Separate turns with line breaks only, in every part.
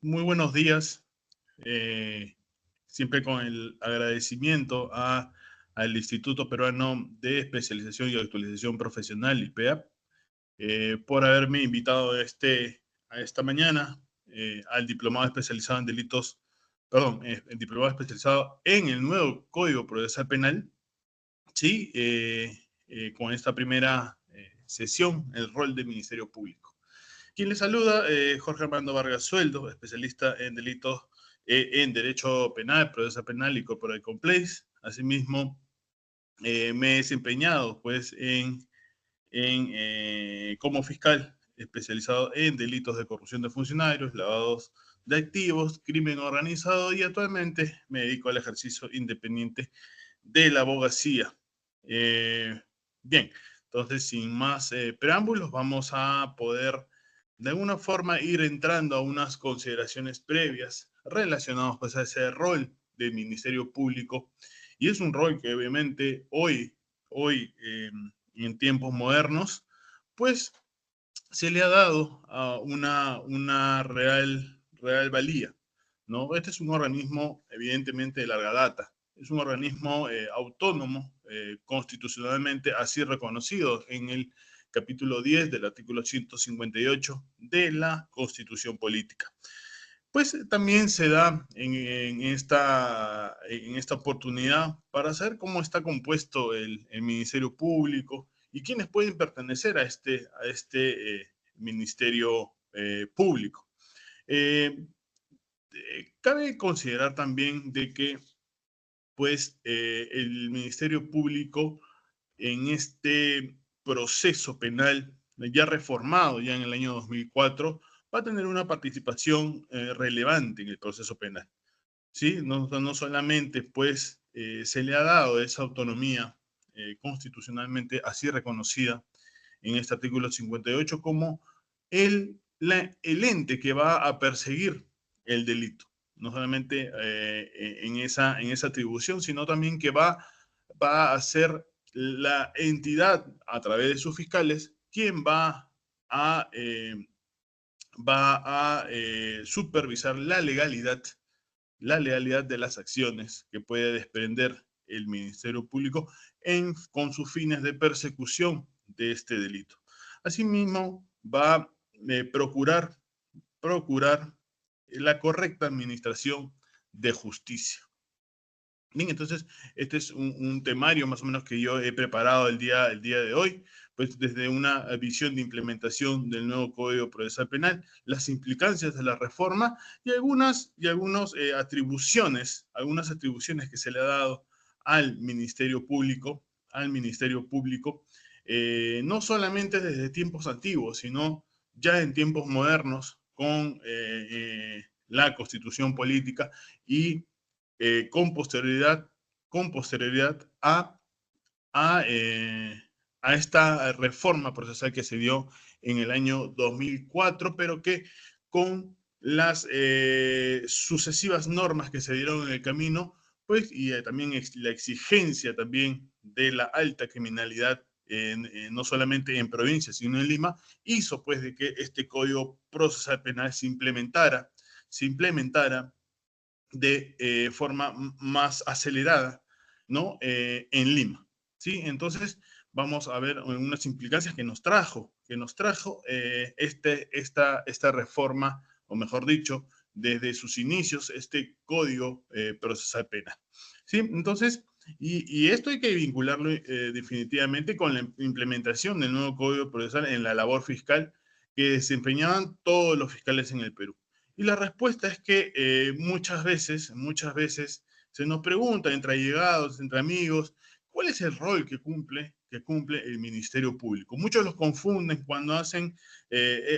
Muy buenos días. eh, Siempre con el agradecimiento al Instituto Peruano de Especialización y Actualización Profesional, IPEAP, por haberme invitado a esta mañana al diplomado especializado en delitos, perdón, el diplomado especializado en el nuevo Código Procesal Penal, sí, con esta primera sesión, el rol del Ministerio Público. Quien le saluda, Jorge Armando Vargas Sueldo, especialista en delitos en Derecho Penal, Procesal Penal y Corporate Compliance. Asimismo, me he desempeñado pues, como fiscal especializado en delitos de corrupción de funcionarios, lavados de activos, crimen organizado y actualmente me dedico al ejercicio independiente de la abogacía. Eh, Bien, entonces sin más preámbulos, vamos a poder de alguna forma ir entrando a unas consideraciones previas relacionadas pues, a ese rol del Ministerio Público. Y es un rol que obviamente hoy en tiempos modernos, pues se le ha dado una real valía, ¿no? Este es un organismo evidentemente de larga data, es un organismo autónomo, constitucionalmente así reconocido en el capítulo 10 del artículo 158 de la Constitución Política. Pues también se da en esta oportunidad para saber cómo está compuesto el Ministerio Público y quiénes pueden pertenecer a este Ministerio Público. Eh, Cabe considerar también de que pues, el Ministerio Público en este proceso penal ya reformado ya en el año 2004 va a tener una participación relevante en el proceso penal. ¿Sí? No solamente pues se le ha dado esa autonomía constitucionalmente así reconocida en este artículo 58 como el ente que va a perseguir el delito. No solamente en esa atribución, sino también que va a ser la entidad a través de sus fiscales quien va a supervisar la legalidad de las acciones que puede desprender el Ministerio Público con sus fines de persecución de este delito. Asimismo, va a procurar la correcta administración de justicia. Bien, entonces, este es un temario más o menos que yo he preparado el día de hoy, pues desde una visión de implementación del nuevo Código Procesal Penal, las implicancias de la reforma y algunas algunas atribuciones que se le ha dado al Ministerio Público, no solamente desde tiempos antiguos, sino ya en tiempos modernos con la Constitución Política y con posterioridad a, eh, a esta reforma procesal que se dio en el año 2004, pero que con las sucesivas normas que se dieron en el camino, pues, y también la exigencia también de la alta criminalidad, no solamente en provincias, sino en Lima, hizo pues de que este Código Procesal Penal se implementara de forma más acelerada, ¿no? En Lima, ¿sí? Entonces, vamos a ver unas implicancias que nos trajo esta reforma, o mejor dicho, desde sus inicios, este Código Procesal Penal, ¿sí? Entonces, y esto hay que vincularlo definitivamente con la implementación del nuevo Código Procesal en la labor fiscal que desempeñaban todos los fiscales en el Perú. Y la respuesta es que muchas veces se nos pregunta entre allegados, entre amigos, ¿cuál es el rol que cumple el Ministerio Público? Muchos los confunden cuando hacen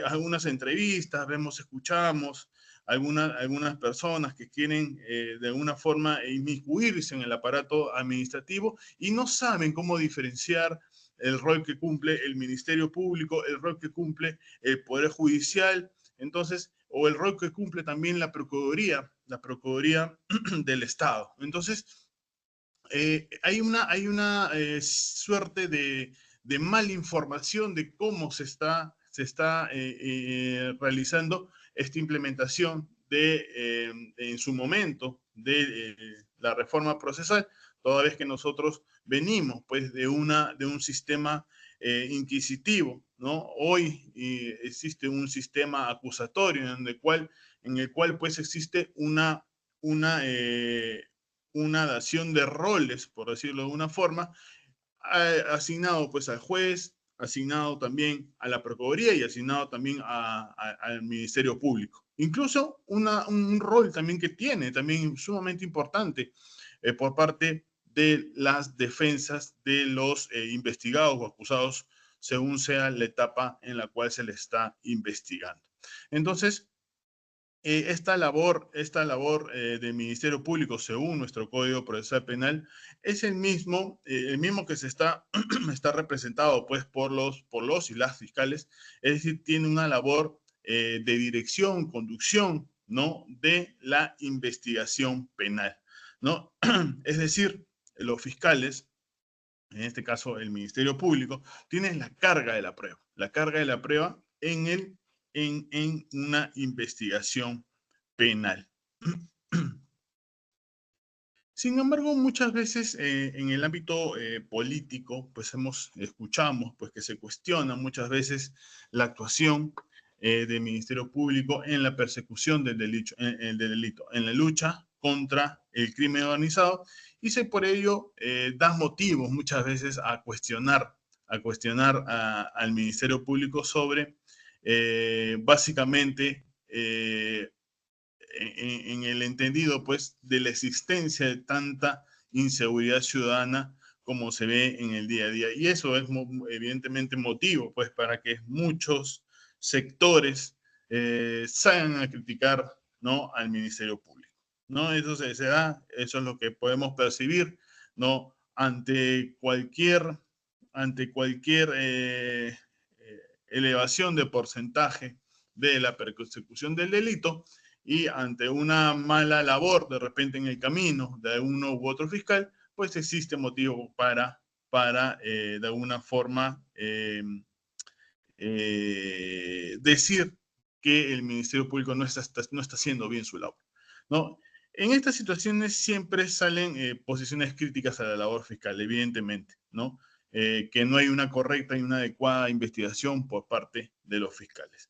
algunas entrevistas, escuchamos algunas personas que quieren de alguna forma inmiscuirse en el aparato administrativo y no saben cómo diferenciar el rol que cumple el Ministerio Público, el rol que cumple el Poder Judicial, entonces, o el rol que cumple también la Procuraduría del Estado. Entonces, hay una suerte de mala información de cómo se está realizando esta implementación en su momento de la reforma procesal, toda vez que nosotros venimos pues de un sistema inquisitivo, ¿no? Hoy existe un sistema acusatorio en el cual pues existe una, eh, una dación de roles, por decirlo de una forma, asignado pues al juez, asignado también a la Procuraduría y asignado también al Ministerio Público. Incluso un rol también que tiene, también sumamente importante por parte de las defensas de los investigados o acusados, según sea la etapa en la cual se le está investigando. Entonces, esta labor del Ministerio Público, según nuestro Código Procesal Penal, es el mismo que está representado pues, por los y las fiscales, es decir, tiene una labor de dirección, conducción, ¿no? De la investigación penal, ¿no? Es decir, los fiscales, en este caso el Ministerio Público, tienen la carga de la prueba en una investigación penal. Sin embargo, muchas veces en el ámbito político, pues escuchamos pues, que se cuestiona muchas veces la actuación del Ministerio Público en la persecución del delito, en la lucha contra el crimen organizado, y se por ello da motivos muchas veces al Ministerio Público sobre básicamente en el entendido pues de la existencia de tanta inseguridad ciudadana como se ve en el día a día. Y eso es evidentemente motivo pues para que muchos sectores salgan a criticar, ¿no? Al Ministerio Público, ¿no? Eso se da, eso es lo que podemos percibir, ¿no? Ante cualquier elevación de porcentaje de la persecución del delito, y ante una mala labor de repente en el camino de uno u otro fiscal, pues existe motivo para de alguna forma decir que el Ministerio Público no está haciendo bien su labor, ¿no? En estas situaciones siempre salen posiciones críticas a la labor fiscal, evidentemente, ¿no? Que no hay una correcta y una adecuada investigación por parte de los fiscales.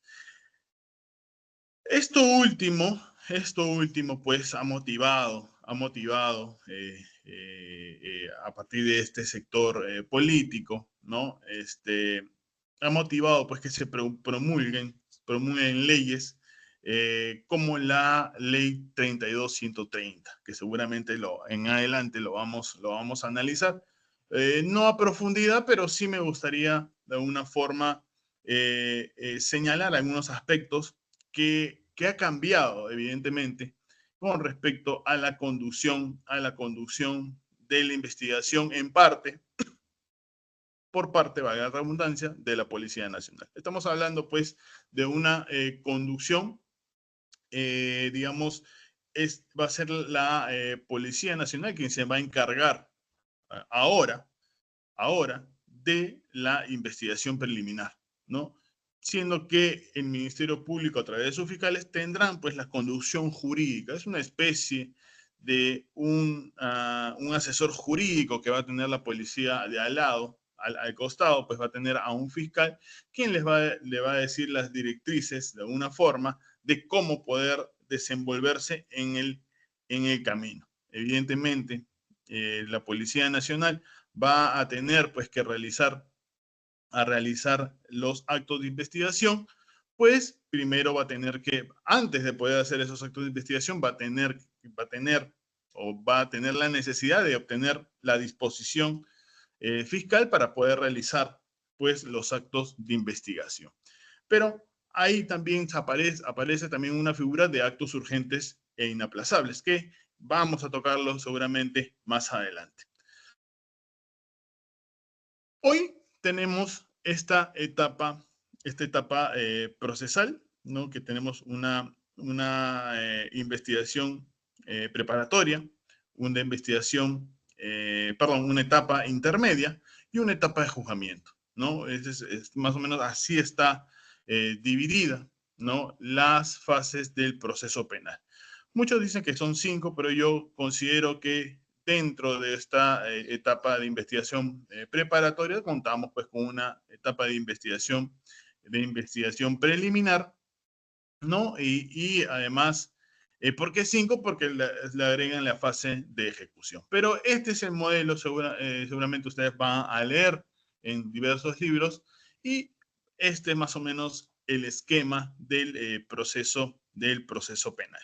Esto último, pues, ha motivado a partir de este sector político, ¿no? Ha motivado, pues, que se promulguen leyes como la Ley 32.130, que seguramente en adelante lo vamos a analizar. No a profundidad, pero sí me gustaría de alguna forma señalar algunos aspectos que ha cambiado, evidentemente, con respecto a la conducción de la investigación en parte, por parte, valga la redundancia, de la Policía Nacional. Estamos hablando, pues, de una conducción, digamos, va a ser la Policía Nacional quien se va a encargar ahora de la investigación preliminar, ¿no? Siendo que el Ministerio Público a través de sus fiscales tendrán pues la conducción jurídica. Es una especie de un asesor jurídico que va a tener la policía de al lado, al costado, pues va a tener a un fiscal quien le va a decir las directrices de alguna forma de cómo poder desenvolverse en el camino. Evidentemente, la Policía Nacional va a tener pues que realizar los actos de investigación, pues primero va a tener que, antes de poder hacer esos actos de investigación, va a tener la necesidad de obtener la disposición fiscal para poder realizar pues los actos de investigación. Pero ahí también aparece también una figura de actos urgentes e inaplazables, que vamos a tocarlo seguramente más adelante. Hoy tenemos esta etapa procesal, ¿no? Que tenemos una investigación preparatoria, una etapa intermedia y una etapa de juzgamiento, ¿no? Es más o menos así está dividida ¿no?, las fases del proceso penal. Muchos dicen que son 5, pero yo considero que dentro de esta etapa de investigación preparatoria contamos pues con una etapa de investigación preliminar, ¿no? Y además, ¿por qué 5? Porque le agregan la fase de ejecución. Pero este es el modelo, seguramente ustedes van a leer en diversos libros, y este es más o menos el esquema del proceso penal.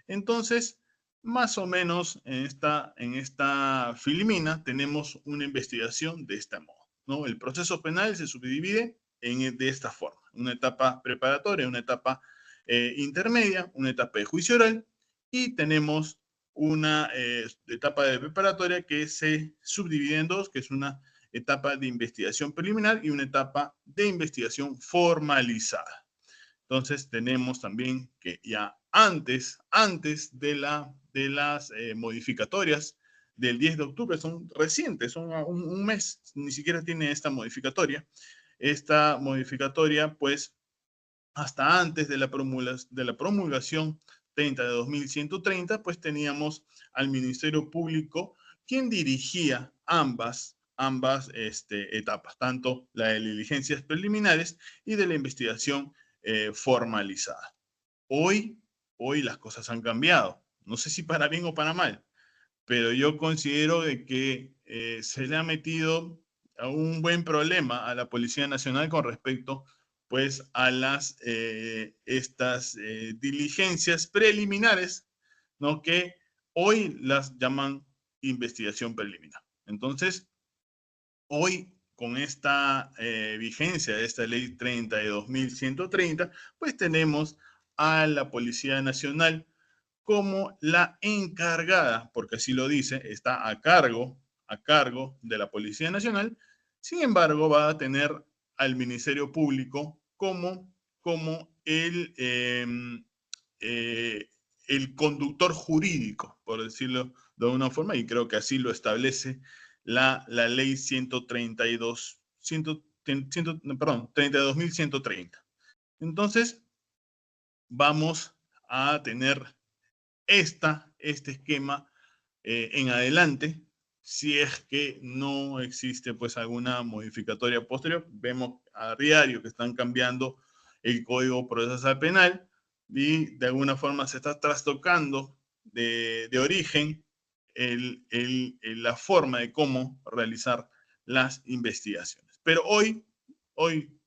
Entonces, más o menos en esta filimina tenemos una investigación de este modo, ¿no? El proceso penal se subdivide de esta forma: una etapa preparatoria, una etapa intermedia, una etapa de juicio oral, y tenemos una etapa de preparatoria que se subdivide en dos, que es una etapa de investigación preliminar y una etapa de investigación formalizada. Entonces tenemos también que ya antes de las modificatorias del 10 de octubre, son recientes, son un mes, ni siquiera tiene esta modificatoria. Esta modificatoria, pues, hasta antes de la promulgación 30 de 2130, pues teníamos al Ministerio Público quien dirigía ambas etapas, tanto la de diligencias preliminares y de la investigación formalizada. Hoy las cosas han cambiado. No sé si para bien o para mal, pero yo considero de que se le ha metido a un buen problema a la Policía Nacional con respecto pues a estas diligencias preliminares, ¿no?, que hoy las llaman investigación preliminar. Entonces, hoy, con esta vigencia de esta ley 30 de 2130, pues tenemos a la Policía Nacional como la encargada, porque así lo dice, está a cargo de la Policía Nacional. Sin embargo, va a tener al Ministerio Público como el conductor jurídico, por decirlo de una forma, y creo que así lo establece la ley 132, 32.130. Entonces, vamos a tener este esquema en adelante, si es que no existe pues alguna modificatoria posterior. Vemos a diario que están cambiando el Código Procesal Penal y de alguna forma se está trastocando de origen la forma de cómo realizar las investigaciones. Pero hoy,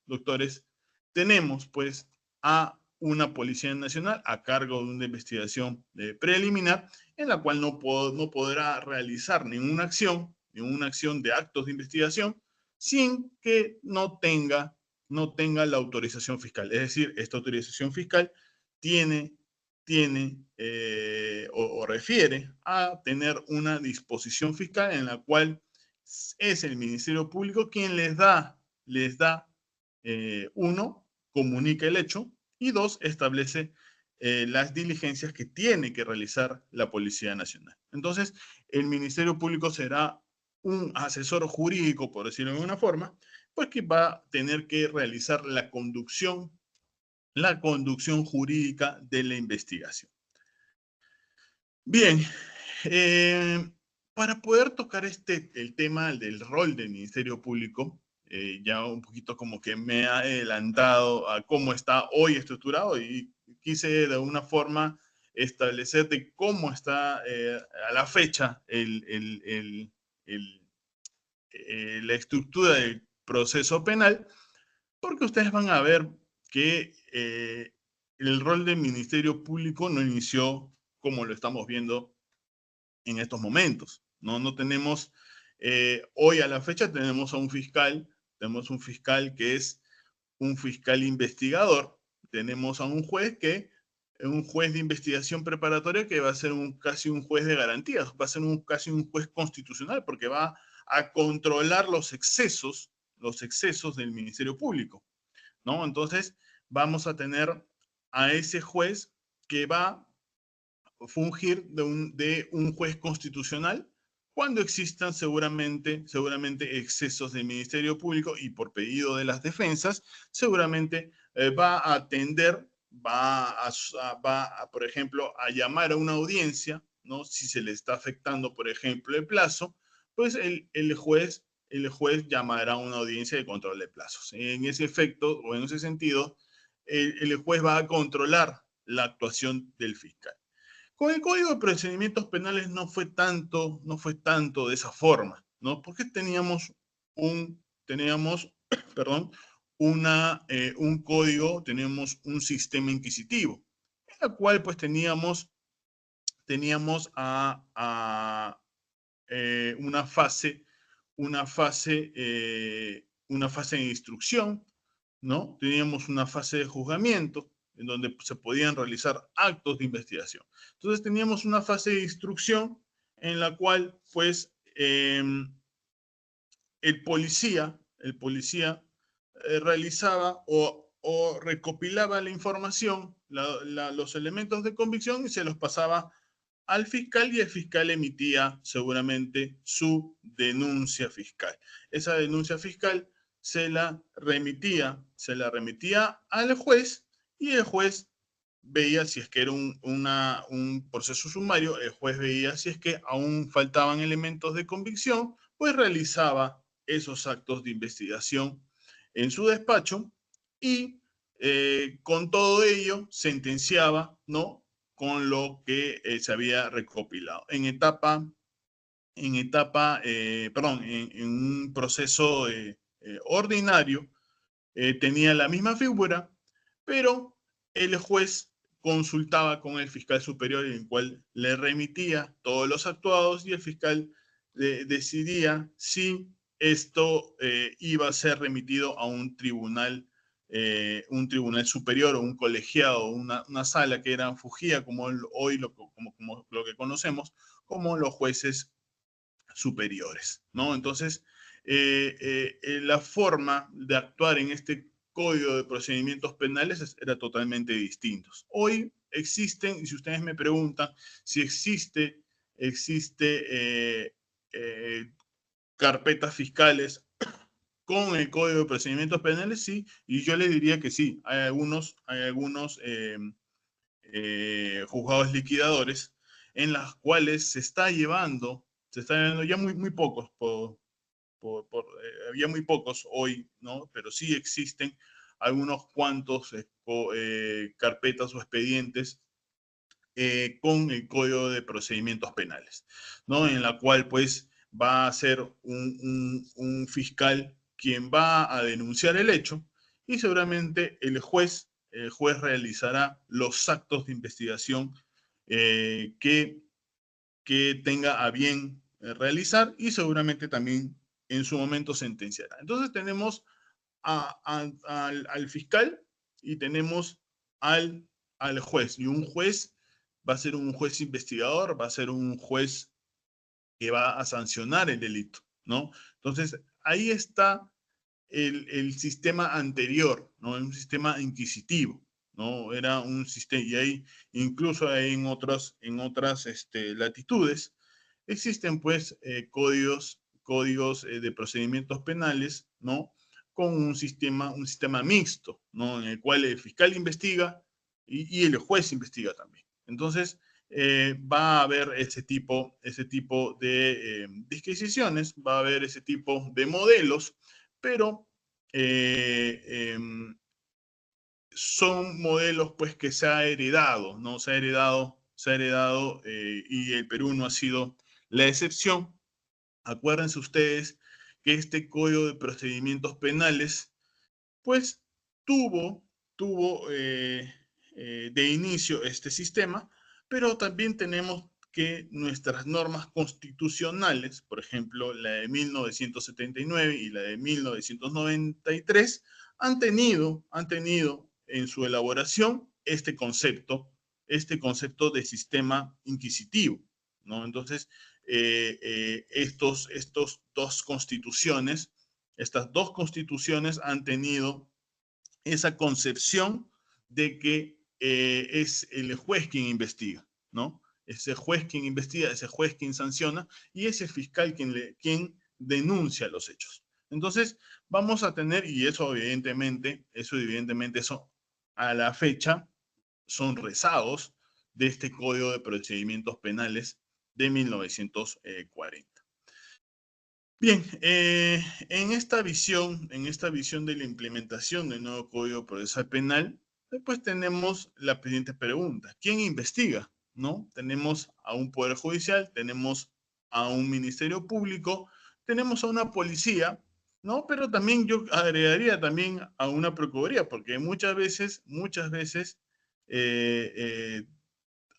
doctores, tenemos pues a una Policía Nacional a cargo de una investigación preliminar, en la cual no podrá realizar ninguna acción de actos de investigación sin que no tenga la autorización fiscal. Es decir, esta autorización fiscal tiene o refiere a tener una disposición fiscal en la cual es el Ministerio Público quien les da, uno, comunica el hecho, y dos, establece las diligencias que tiene que realizar la Policía Nacional. Entonces, el Ministerio Público será un asesor jurídico, por decirlo de alguna forma, pues que va a tener que realizar la conducción jurídica de la investigación. Bien, para poder tocar el tema del rol del Ministerio Público, ya un poquito como que me he adelantado a cómo está hoy estructurado, y quise de alguna forma establecer de cómo está a la fecha la estructura del proceso penal, porque ustedes van a ver que el rol del Ministerio Público no inició como lo estamos viendo en estos momentos. No tenemos, hoy a la fecha tenemos un fiscal que es un fiscal investigador, tenemos a un juez de investigación preparatoria que va a ser casi un juez de garantías, va a ser casi un juez constitucional, porque va a controlar los excesos del Ministerio Público, ¿no? Entonces, vamos a tener a ese juez que va a fungir de un juez constitucional cuando existan seguramente excesos del Ministerio Público, y por pedido de las defensas, seguramente va a atender, por ejemplo, a llamar a una audiencia, ¿no? Si se le está afectando, por ejemplo, el plazo, pues el juez llamará a una audiencia de control de plazos. En ese efecto o en ese sentido, el juez va a controlar la actuación del fiscal. Con el Código de Procedimientos Penales no fue tanto de esa forma, ¿no? Porque teníamos, perdón, un código, teníamos un sistema inquisitivo, en el cual pues teníamos una fase, una fase de instrucción, ¿no? Teníamos una fase de juzgamiento en donde se podían realizar actos de investigación. Entonces teníamos una fase de instrucción en la cual, pues, el policía realizaba o recopilaba la información, los elementos de convicción y se los pasaba al fiscal y el fiscal emitía seguramente su denuncia fiscal. Esa denuncia fiscal se la remitía al juez y el juez veía si es que era un proceso sumario, el juez veía si es que aún faltaban elementos de convicción, pues realizaba esos actos de investigación en su despacho y con todo ello sentenciaba, ¿no? Con lo que se había recopilado. En un proceso ordinario, tenía la misma figura, pero el juez consultaba con el fiscal superior, en el cual le remitía todos los actuados y el fiscal decidía si esto iba a ser remitido a un tribunal superior o un colegiado, una sala que era fugía, como hoy como lo que conocemos, como los jueces superiores, ¿no? Entonces, la forma de actuar en este Código de Procedimientos Penales era totalmente distinto. Hoy existen, y si ustedes me preguntan si existe carpetas fiscales con el Código de Procedimientos Penales, sí, y yo les diría que sí. Hay algunos juzgados liquidadores en las cuales se está llevando ya muy, muy pocos, había muy pocos hoy, ¿no? Pero sí existen algunos cuantos carpetas o expedientes con el Código de Procedimientos Penales, ¿no? En la cual pues va a ser un fiscal quien va a denunciar el hecho y seguramente el juez realizará los actos de investigación que tenga a bien realizar y seguramente también en su momento sentenciará. Entonces tenemos al fiscal y tenemos al juez. Y un juez va a ser un juez investigador, va a ser un juez que va a sancionar el delito, ¿no? Entonces, ahí está el sistema anterior, ¿no? Un sistema inquisitivo, ¿no? Era un sistema, y ahí, incluso ahí en otras latitudes, existen pues códigos de procedimientos penales, ¿no? Con un sistema mixto, ¿no? En el cual el fiscal investiga y el juez investiga también. Entonces, va a haber ese tipo de disquisiciones, va a haber ese tipo de modelos, pero son modelos pues que se ha heredado, ¿no? Se ha heredado y el Perú no ha sido la excepción. Acuérdense ustedes que este Código de Procedimientos Penales pues tuvo de inicio este sistema, pero también tenemos que nuestras normas constitucionales, por ejemplo, la de 1979 y la de 1993, han tenido en su elaboración este concepto de sistema inquisitivo, ¿no? Entonces, estas dos constituciones han tenido esa concepción de que es el juez quien investiga, ¿no? Ese juez quien investiga, ese juez quien sanciona y ese fiscal quien denuncia los hechos. Entonces, vamos a tener, y eso evidentemente, eso a la fecha son rezagos de este Código de Procedimientos Penales de 1940. Bien, en esta visión de la implementación del nuevo Código Procesal Penal, después tenemos la siguiente pregunta: ¿quién investiga? ¿No? Tenemos a un Poder Judicial, tenemos a un Ministerio Público, tenemos a una policía, ¿no? Pero también yo agregaría también a una Procuraduría, porque muchas veces eh, eh,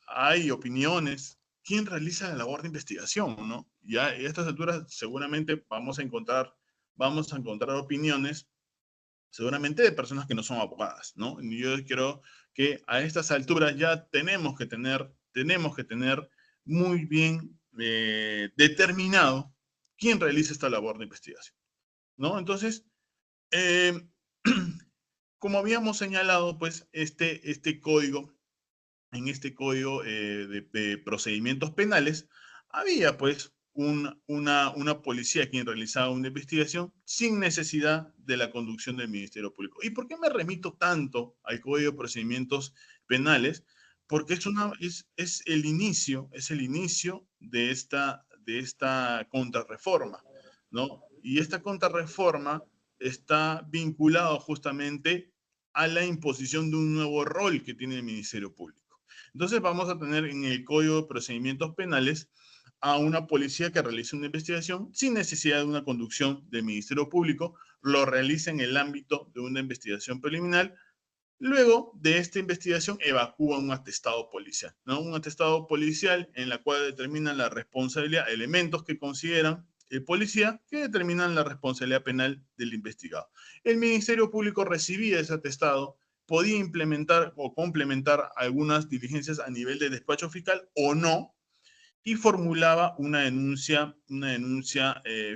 hay opiniones. ¿Quién realiza la labor de investigación, no? Ya a estas alturas seguramente vamos a encontrar opiniones, seguramente de personas que no son abogadas, ¿no? Yo creo que a estas alturas ya tenemos que tener muy bien determinado quién realiza esta labor de investigación, ¿no? Entonces, eh, como habíamos señalado, pues este código de procedimientos penales, había pues una policía quien realizaba una investigación sin necesidad de la conducción del Ministerio Público. ¿Y por qué me remito tanto al Código de Procedimientos Penales? Porque es el inicio de esta contrarreforma, ¿no? Y esta contrarreforma está vinculado justamente a la imposición de un nuevo rol que tiene el Ministerio Público. Entonces vamos a tener en el Código de Procedimientos Penales a una policía que realiza una investigación sin necesidad de una conducción del Ministerio Público, lo realiza en el ámbito de una investigación preliminar. Luego de esta investigación evacúa un atestado policial, ¿no? Un atestado policial en la cual determinan la responsabilidad, elementos que consideran el policía que determinan la responsabilidad penal del investigado. El Ministerio Público recibía ese atestado, podía implementar o complementar algunas diligencias a nivel de despacho fiscal o no, y formulaba una denuncia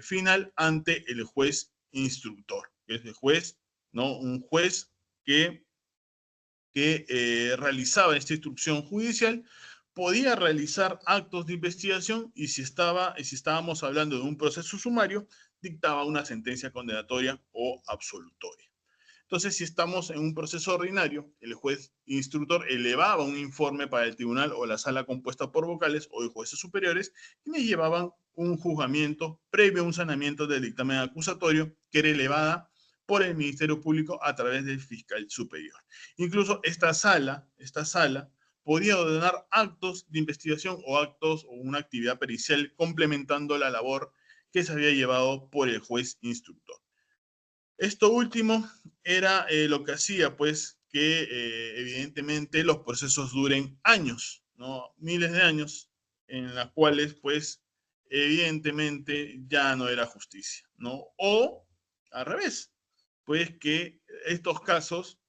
final ante el juez instructor, que es el juez, ¿no? Un juez que realizaba esta instrucción judicial, podía realizar actos de investigación y si estábamos hablando de un proceso sumario, dictaba una sentencia condenatoria o absolutoria. Entonces, si estamos en un proceso ordinario, el juez instructor elevaba un informe para el tribunal o la sala compuesta por vocales o de jueces superiores, quienes llevaban un juzgamiento previo a un sanamiento del dictamen acusatorio que era elevada por el Ministerio Público a través del fiscal superior. Incluso esta sala podía ordenar actos de investigación o actos o una actividad pericial complementando la labor que se había llevado por el juez instructor. Esto último era lo que hacía, pues, que evidentemente los procesos duren años, ¿no? Miles de años, en las cuales, pues, evidentemente ya no era justicia, ¿no? O al revés, pues que estos casos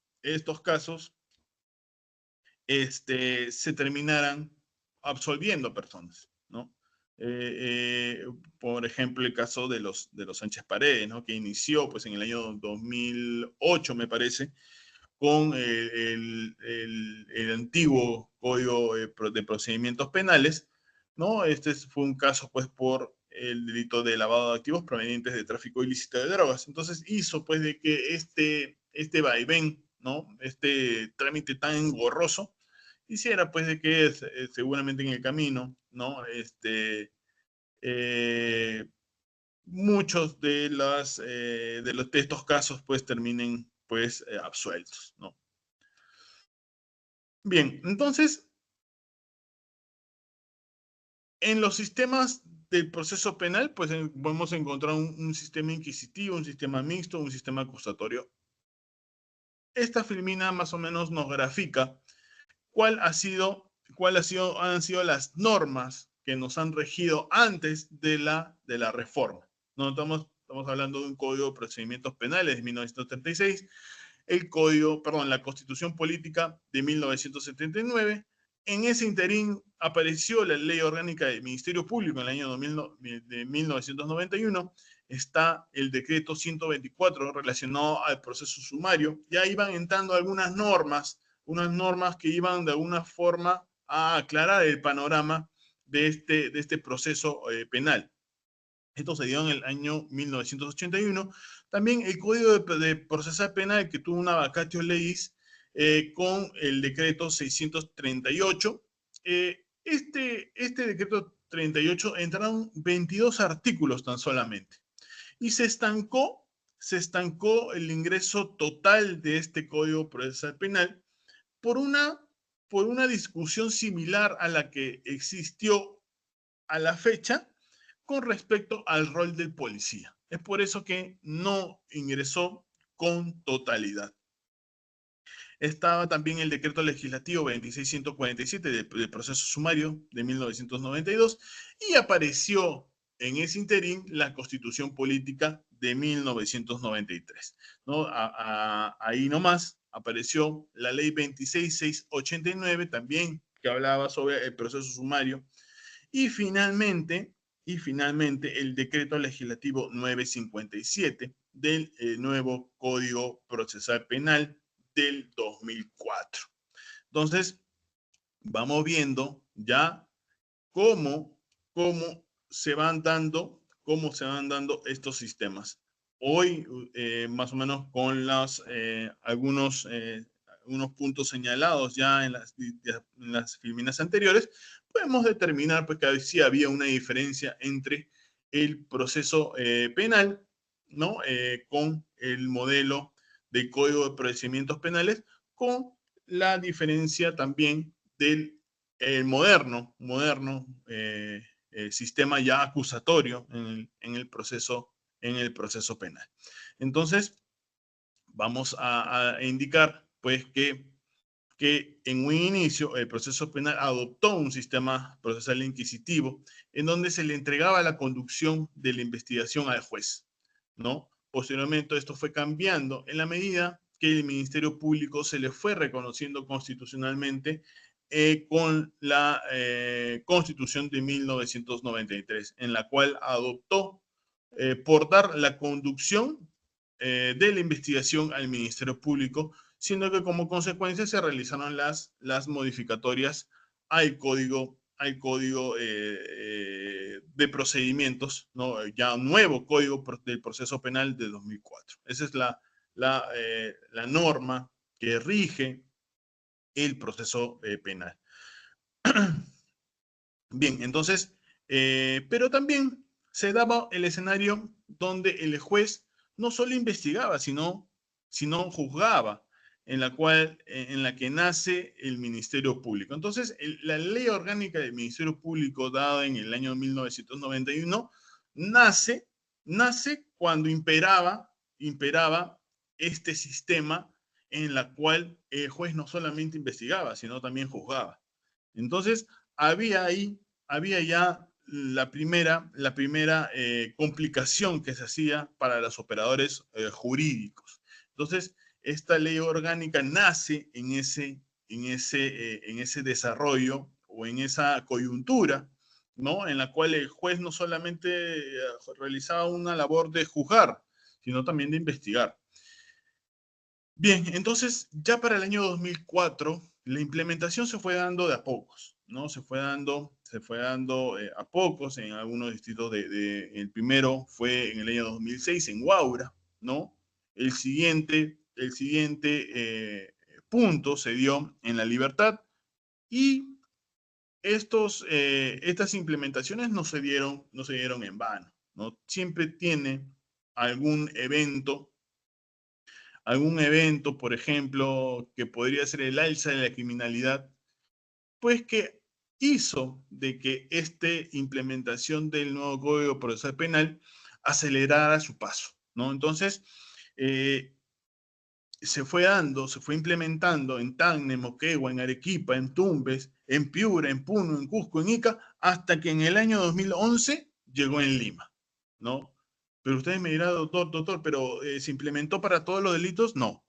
se terminaran absolviendo personas, ¿no? Por ejemplo, el caso de los Sánchez Paredes, ¿no? Que inició pues, en el año 2008, me parece, con el antiguo Código de Procedimientos Penales, ¿no? Este fue un caso, pues, por el delito de lavado de activos provenientes de tráfico ilícito de drogas. Entonces hizo, pues, de que este vaivén, ¿no? Este trámite tan engorroso, hiciera, pues, de que seguramente en el camino, ¿no? Eh, muchos de estos casos, pues, terminen, pues, absueltos, ¿no? Bien, entonces, en los sistemas del proceso penal, pues podemos encontrar un sistema inquisitivo, un sistema mixto, un sistema acusatorio. Esta filmina más o menos nos grafica han sido las normas que nos han regido antes de la reforma. No estamos hablando de un Código de Procedimientos Penales de 1936, la Constitución Política de 1979. En ese interín apareció la Ley Orgánica del Ministerio Público en el año de 1991. Está el decreto 124 relacionado al proceso sumario. Ya iban entrando unas normas que iban de alguna forma a aclarar el panorama de este proceso penal. Esto se dio en el año 1981. También el Código de Procesal Penal, que tuvo una vacatio legis con el decreto 638. Este decreto 38 entraron 22 artículos tan solamente. Y se estancó el ingreso total de este Código Procesal Penal por una discusión similar a la que existió a la fecha con respecto al rol del policía. Es por eso que no ingresó con totalidad. Estaba también el decreto legislativo 26147 del proceso sumario de 1992 y apareció en ese interín la Constitución Política de 1993. ¿No? Ahí nomás apareció la ley 26689 también, que hablaba sobre el proceso sumario. Y finalmente, el decreto legislativo 957 del nuevo Código Procesal Penal del 2004. Entonces, vamos viendo ya cómo, se van dando, estos sistemas. Hoy, más o menos con algunos puntos señalados ya en las filminas anteriores, podemos determinar pues, que sí había una diferencia entre el proceso penal, ¿no? Con el modelo de Código de Procedimientos Penales, con la diferencia también del moderno sistema ya acusatorio en el proceso penal. Entonces, vamos a indicar pues que en un inicio el proceso penal adoptó un sistema procesal inquisitivo en donde se le entregaba la conducción de la investigación al juez, ¿no? Posteriormente esto fue cambiando en la medida que el Ministerio Público se le fue reconociendo constitucionalmente con la Constitución de 1993, en la cual adoptó por dar la conducción de la investigación al Ministerio Público, siendo que como consecuencia se realizaron las modificatorias al código de procedimientos, ¿no? Ya un nuevo código del proceso penal de 2004. Esa es la norma que rige el proceso penal. Bien, entonces, pero también se daba el escenario donde el juez no solo investigaba, sino juzgaba, en la que nace el Ministerio Público. Entonces, la ley orgánica del Ministerio Público, dada en el año 1991, nace cuando imperaba este sistema en la cual el juez no solamente investigaba, sino también juzgaba. Entonces, había ya la primera complicación que se hacía para los operadores jurídicos. Entonces, esta ley orgánica nace en ese desarrollo o en esa coyuntura, ¿no? En la cual el juez no solamente realizaba una labor de juzgar, sino también de investigar. Bien, entonces ya para el año 2004 la implementación se fue dando de a pocos, ¿no? Se fue dando a pocos en algunos distritos el primero fue en el año 2006 en Huaura, ¿no? El siguiente punto se dio en La Libertad y estas implementaciones no se dieron en vano, ¿no? Siempre tiene algún evento, por ejemplo, que podría ser el alza de la criminalidad, pues que hizo de que esta implementación del nuevo Código Procesal Penal acelerara su paso, ¿no? Entonces, se fue implementando en Tacna, en Moquegua, en Arequipa, en Tumbes, en Piura, en Puno, en Cusco, en Ica, hasta que en el año 2011 llegó en Lima, ¿no? Pero ustedes me dirán, doctor, pero ¿se implementó para todos los delitos? No.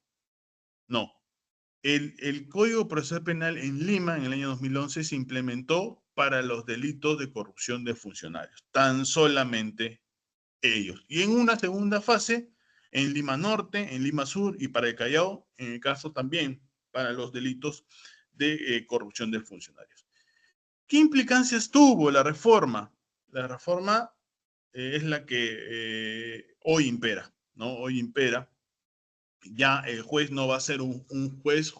El Código Procesal Penal en Lima en el año 2011 se implementó para los delitos de corrupción de funcionarios, tan solamente ellos. Y en una segunda fase, en Lima Norte, en Lima Sur y para el Callao, en el caso también para los delitos de corrupción de funcionarios. ¿Qué implicancias tuvo la reforma? La reforma es la que hoy impera, ¿no? Hoy impera. Ya el juez no va a ser un juez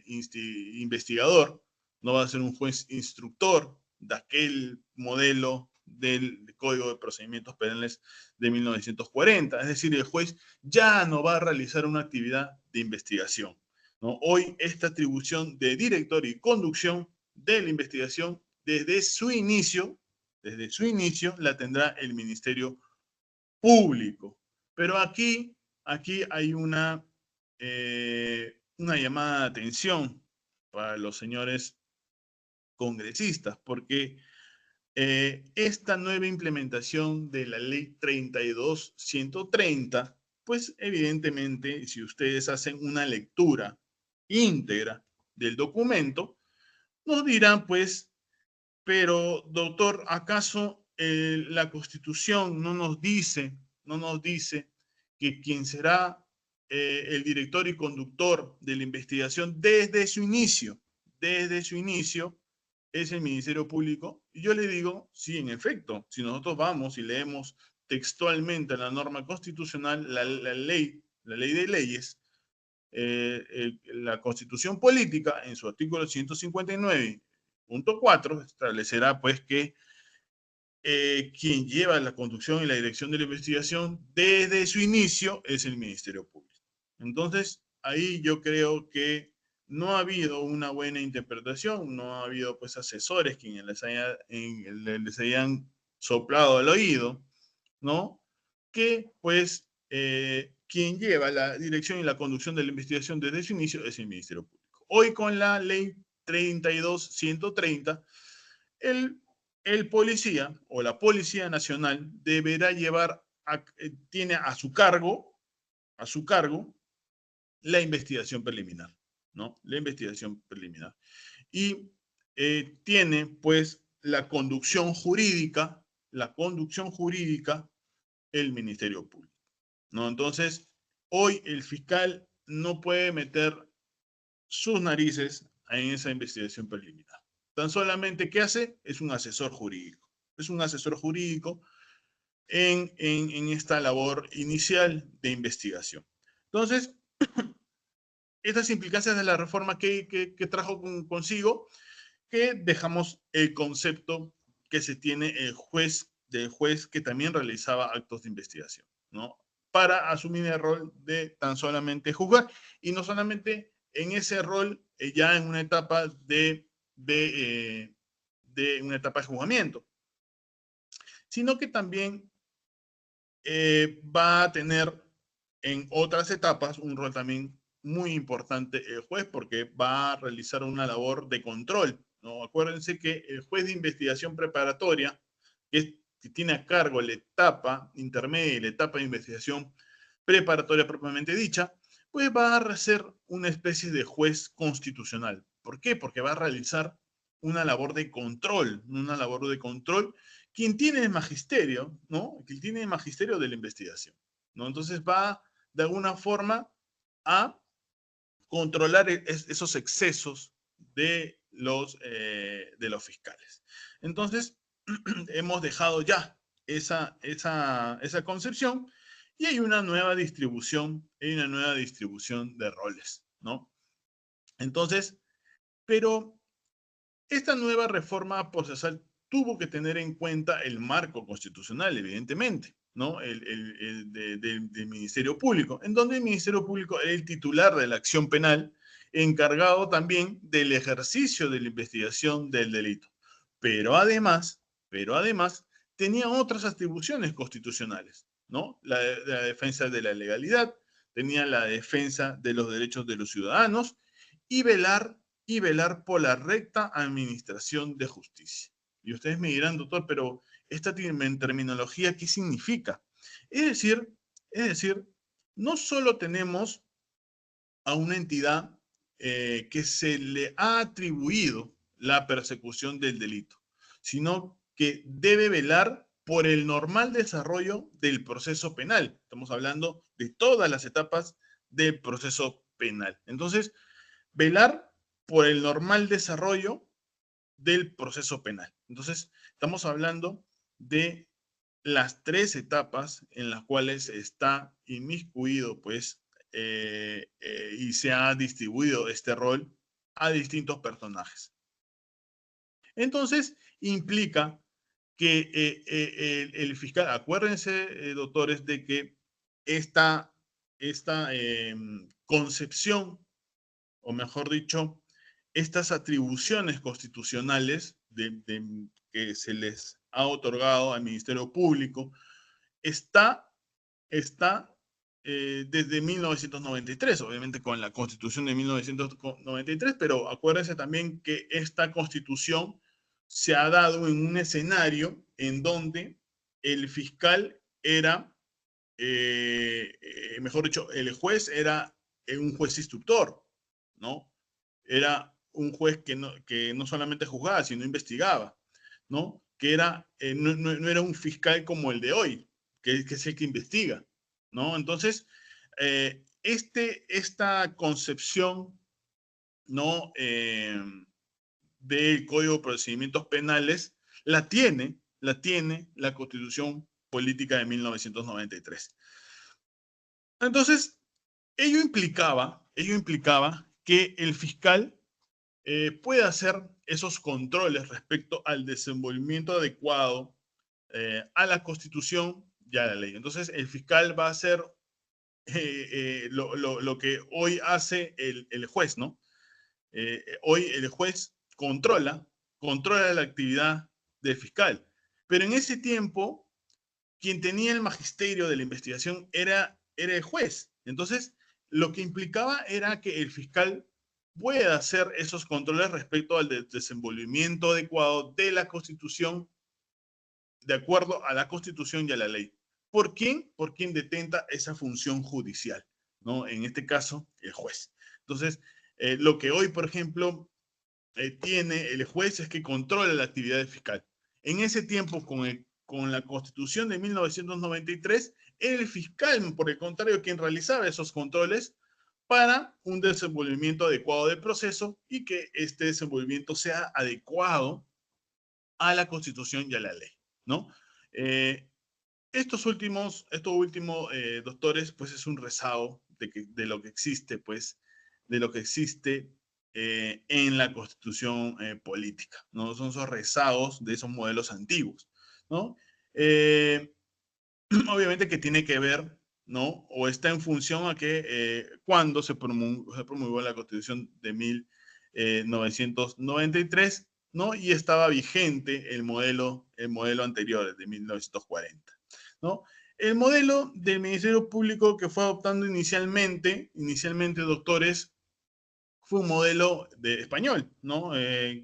investigador, no va a ser un juez instructor de aquel modelo del Código de Procedimientos Penales de 1940. Es decir, el juez ya no va a realizar una actividad de investigación, ¿no? Hoy esta atribución de director y conducción de la investigación desde su inicio la tendrá el Ministerio Público. Pero aquí hay una llamada de atención para los señores congresistas, porque esta nueva implementación de la ley 32.130, pues evidentemente, si ustedes hacen una lectura íntegra del documento, nos dirán, pues, pero doctor, ¿acaso la Constitución no nos dice que quien será el director y conductor de la investigación desde su inicio, es el Ministerio Público? Y yo le digo, sí, en efecto, si nosotros vamos y leemos textualmente la norma constitucional, la ley de leyes, la Constitución Política, en su artículo 159.4, establecerá pues que quien lleva la conducción y la dirección de la investigación desde su inicio es el Ministerio Público. Entonces, ahí yo creo que no ha habido una buena interpretación, no ha habido pues asesores quienes les hayan soplado al oído, ¿no? Que pues quien lleva la dirección y la conducción de la investigación desde su inicio es el Ministerio Público. Hoy con la ley 32.130, el, el policía o la Policía Nacional deberá tiene a su cargo la investigación preliminar, ¿no? La investigación preliminar. Y tiene pues la conducción jurídica el Ministerio Público, ¿no? Entonces, hoy el fiscal no puede meter sus narices en esa investigación preliminar. Tan solamente, ¿qué hace? Es un asesor jurídico. Es un asesor jurídico en esta labor inicial de investigación. Entonces, estas implicancias de la reforma que trajo consigo, que dejamos el concepto que se tiene del juez que también realizaba actos de investigación, ¿no? Para asumir el rol de tan solamente juzgar, y no solamente en ese rol ya en una etapa de una etapa de juzgamiento, sino que también va a tener en otras etapas un rol también muy importante el juez, porque va a realizar una labor de control, ¿no? Acuérdense que el juez de investigación preparatoria, que tiene a cargo la etapa intermedia y la etapa de investigación preparatoria propiamente dicha, pues va a ser una especie de juez constitucional. ¿Por qué? Porque va a realizar una labor de control, quien tiene el magisterio, ¿no? Quien tiene el magisterio de la investigación, ¿no? Entonces va de alguna forma a controlar esos excesos de los fiscales. Entonces, hemos dejado ya esa concepción y hay una nueva distribución de roles, ¿no? Entonces, pero esta nueva reforma procesal tuvo que tener en cuenta el marco constitucional, evidentemente, ¿no? Del Ministerio Público, en donde el Ministerio Público era el titular de la acción penal, encargado también del ejercicio de la investigación del delito. Pero además, pero además, tenía otras atribuciones constitucionales, ¿no? La defensa de la legalidad, tenía la defensa de los derechos de los ciudadanos y velar por la recta administración de justicia. Y ustedes me dirán, doctor, pero esta terminología, ¿qué significa? Es decir, es decir, no solo tenemos a una entidad que se le ha atribuido la persecución del delito, sino que debe velar por el normal desarrollo del proceso penal. Estamos hablando de todas las etapas del proceso penal. Entonces, velar por el normal desarrollo del proceso penal. Entonces, estamos hablando de las tres etapas en las cuales está inmiscuido, pues, y se ha distribuido este rol a distintos personajes. Entonces, implica que el fiscal, acuérdense, doctores, de que esta concepción, o mejor dicho, estas atribuciones constitucionales que se les ha otorgado al Ministerio Público está, está desde 1993, obviamente con la Constitución de 1993, pero acuérdense también que esta Constitución se ha dado en un escenario en donde el fiscal era, mejor dicho, el juez era un juez instructor, ¿no? Era un juez que no solamente juzgaba, sino investigaba, ¿no? Que era, no era un fiscal como el de hoy, que es el que investiga, ¿no? Entonces, esta concepción, ¿no? Del Código de Procedimientos Penales la tiene la Constitución Política de 1993. Entonces, ello implicaba que el fiscal puede hacer esos controles respecto al desenvolvimiento adecuado a la Constitución y a la ley. Entonces, el fiscal va a hacer lo que hoy hace el juez, ¿no? Hoy el juez controla la actividad del fiscal. Pero en ese tiempo, quien tenía el magisterio de la investigación era el juez. Entonces, lo que implicaba era que el fiscal pueda hacer esos controles respecto al desenvolvimiento adecuado de la Constitución, de acuerdo a la Constitución y a la ley. ¿Por quién? Por quien detenta esa función judicial, ¿no? En este caso, el juez. Entonces, lo que hoy, por ejemplo, tiene el juez es que controla la actividad del fiscal. En ese tiempo, con la Constitución de 1993, el fiscal, por el contrario, quien realizaba esos controles para un desenvolvimiento adecuado del proceso y que este desenvolvimiento sea adecuado a la Constitución y a la ley, ¿no? Eh, estos últimos doctores, pues es un rezago de lo que existe, pues, de lo que existe en la Constitución política, ¿no? Son esos rezagos de esos modelos antiguos, ¿no? Eh, obviamente que tiene que ver, ¿no? O está en función a que cuando se promulgó la Constitución de 1993, ¿no? Y estaba vigente el modelo anterior, de 1940, ¿no? El modelo del Ministerio Público que fue adoptando inicialmente, doctores, fue un modelo de español, ¿no?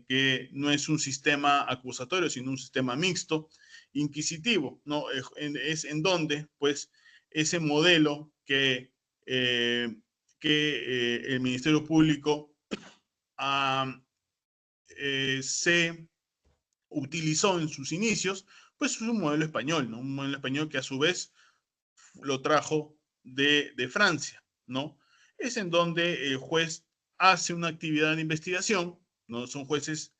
Que no es un sistema acusatorio, sino un sistema mixto, inquisitivo, ¿no? Es en donde, pues, ese modelo que el Ministerio Público se utilizó en sus inicios, pues es un modelo español, ¿no? Un modelo español que a su vez lo trajo de Francia, ¿no? Es en donde el juez hace una actividad de investigación, ¿no? Son jueces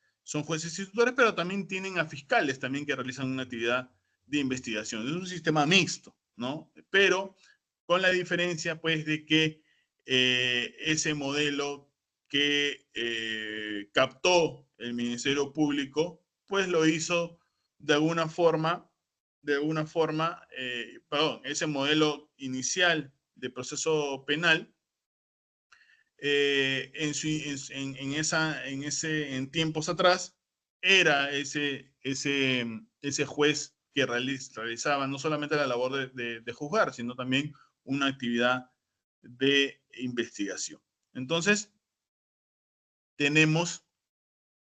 y tutores, pero también tienen a fiscales también que realizan una actividad de investigación. Es un sistema mixto, ¿no? Pero con la diferencia, pues, de que ese modelo que captó el Ministerio Público, pues lo hizo de alguna forma, perdón, ese modelo inicial de proceso penal, en tiempos atrás, era ese juez que realizaba no solamente la labor de juzgar, sino también una actividad de investigación. Entonces, tenemos